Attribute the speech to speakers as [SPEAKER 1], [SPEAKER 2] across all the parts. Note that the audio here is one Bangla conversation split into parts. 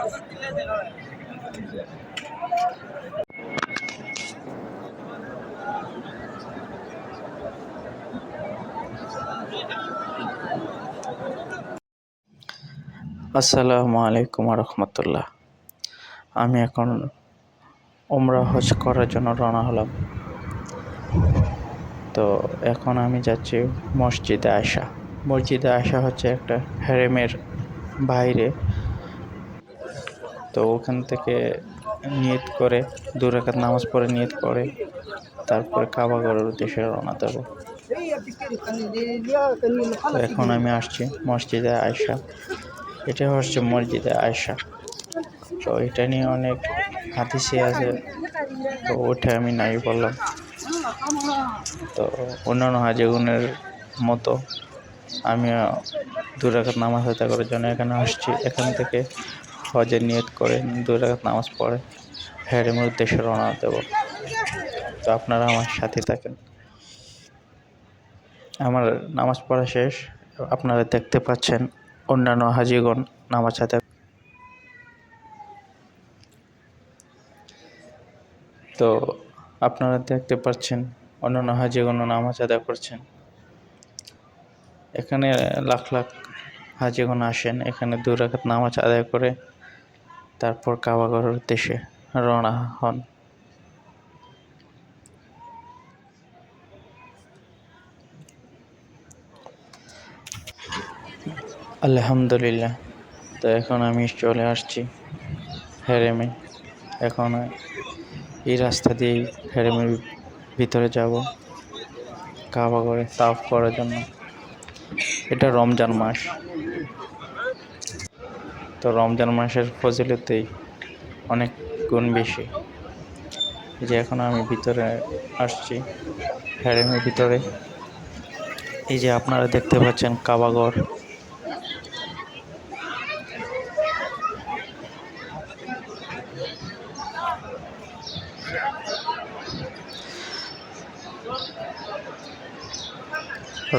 [SPEAKER 1] আসসালামু আলাইকুম রহমতুল্লাহ। আমি এখন উমরা হজ করার জন্য রওনা হলাম। তো এখন আমি যাচ্ছি মসজিদে আয়শা। মসজিদে আয়শা হচ্ছে একটা হারেমের বাইরে। তো ওখান থেকে নিয়ত করে 2 রাকাত নামাজ পড়ে নিয়ত করে তারপরে কাবাগরের উদ্দেশ্যে রওনা দেব। তো এখন আমি আসছি মসজিদে আয়শা। এটা হচ্ছে মসজিদে আয়শা। তো এটা নিয়ে অনেক হাদিসে আছে, তো ওটা আমি নাই বললাম। তো অন্যান্য হাজিগণের মতো আমিও 2 রাকাত নামাজ আদায় করার জন্য এখানে আসছি। এখান থেকে হজের নিয়ত করে 2 রাকাত নামাজ পড়ে হারেমের উদ্দেশ্যে রওনা দেব। তো আপনারা আমার সাথে থাকেন। আমার নামাজ পড়া শেষ। আপনারা দেখতে পাচ্ছেন অন্যান্য হাজিগণ নামাজ আদায়। তো আপনারা দেখতে পাচ্ছেন অন্যান্য হাজিগণ নামাজ আদায় করছেন। এখানে লাখ লাখ হাজিগণ আসেন, এখানে 2 রাকাত নামাজ আদায় করে তারপর কাবাগরের উদ্দেশ্যে রওনা হন। আলহামদুলিল্লাহ। তো এখন আমি চলে আসছি হারেমে। এখন এই রাস্তা দিয়েই হারেমের ভিতরে যাব কাবাগরে তাওয়াফ করার জন্য। এটা রমজান মাস। তো রমজান মাসের ফজিলতেই অনেক গুণ বেশি। যে এখন আমি ভিতরে আসছি হারেমের ভিতরে। এই যে আপনারা দেখতে পাচ্ছেন কাবাগর।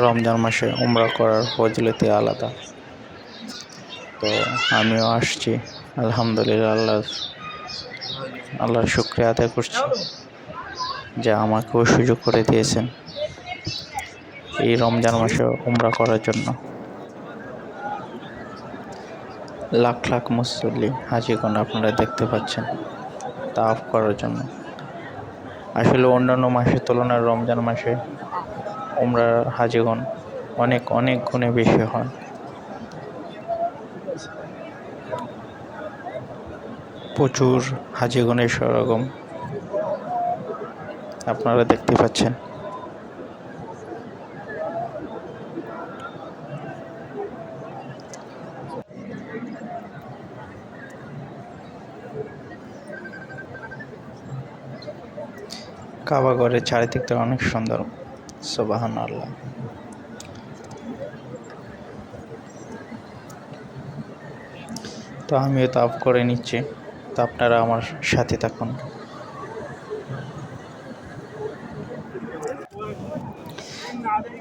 [SPEAKER 1] রমজান মাসে উমরা করার ফজিলতই আলাদা। তো আমিও আসছি, আলহামদুলিল্লাহ। আল্লাহর শুকরিয়া আদায় করছি যে আমাকেও সুযোগ করে দিয়েছেন এই রমজান মাসে উমরা করার জন্য। লাখ লাখ মুসল্লি হাজিগণ আপনারা দেখতে পাচ্ছেন তাওয়াফ করার জন্য। আসলে অন্যান্য মাসের তুলনায় রমজান মাসে উমরার হাজিগণ অনেক অনেক গুণে বেশি হন। প্রচুর হাজিগণের সমাগম আপনারা দেখতে পাচ্ছেন। কাবাগরের চারিদিকটা অনেক সুন্দর। সুবহানাল্লাহ। তো আমিও তাওয়াফ করে নিচ্ছি। তো আপনারা আমার সাথে থাকুন।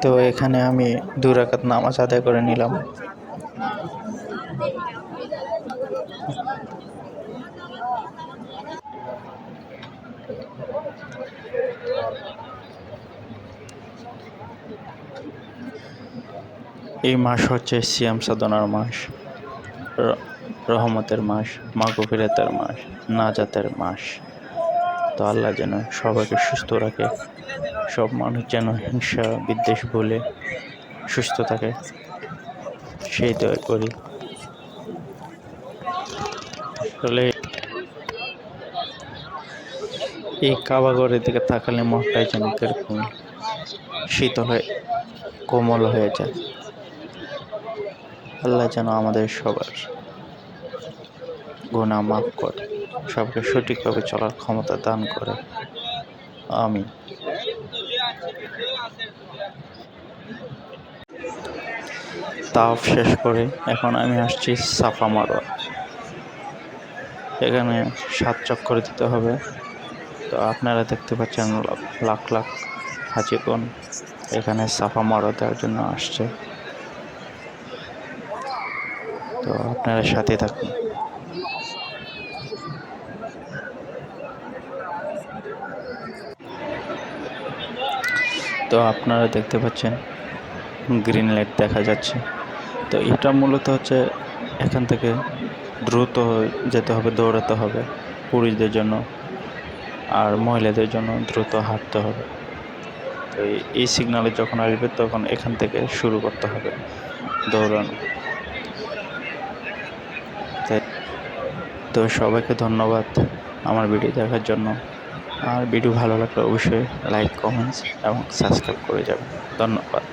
[SPEAKER 1] তো এখানে আমি 2 রাকাত নামাজ আদায় করে নিলাম। এই মাস হচ্ছে সিয়াম সাধনার মাস, রহমতের মাস, মাগফিরাতের মাস, নাজাতের মাস। তো আল্লাহ যেন সবাইকে সুস্থ রাখে, সব মানুষ যেন হিংসা বিদ্বেষ ভুলে সুস্থ থাকে, সেই দোয়া করি। আসলে এই কাবাগরের দিকে তাকালে মনটাই যেন কিরকম শীতল হয়ে কোমল হয়ে যায়। আল্লাহ যেন আমাদের সবার গুনাহ মাফ করে, সবকে সঠিকভাবে চলার ক্ষমতা দান করে। আমিন। তাওয়াফ শেষ করে এখন আমি আসছি সাফা মারওয়া। এখানে 7 চক্কর দিতে হবে। তো আপনারা দেখতে পাচ্ছেন লাখ লাখ হাজিগণ এখানে সাফা মারওয়া দেওয়ার জন্য আসছে। তো আপনারা সাথে থাকুন। তো আপনারা দেখতে পাচ্ছেন গ্রিন লাইট দেখা যাচ্ছে। তো এটা মূলত হচ্ছে এখান থেকে দ্রুত যেতে হবে, দৌড়াতে হবে পুরুষদের জন্য, আর মহিলাদের জন্য দ্রুত হাঁটতে হবে। তো এই সিগনালে যখন আসবে তখন এখান থেকে শুরু করতে হবে দৌড়ানো। তো সবাইকে ধন্যবাদ আমার ভিডিও দেখার জন্য। আর ভিডিও ভালো লাগলে অবশ্যই লাইক, কমেন্টস এবং সাবস্ক্রাইব করে যাবেন। ধন্যবাদ।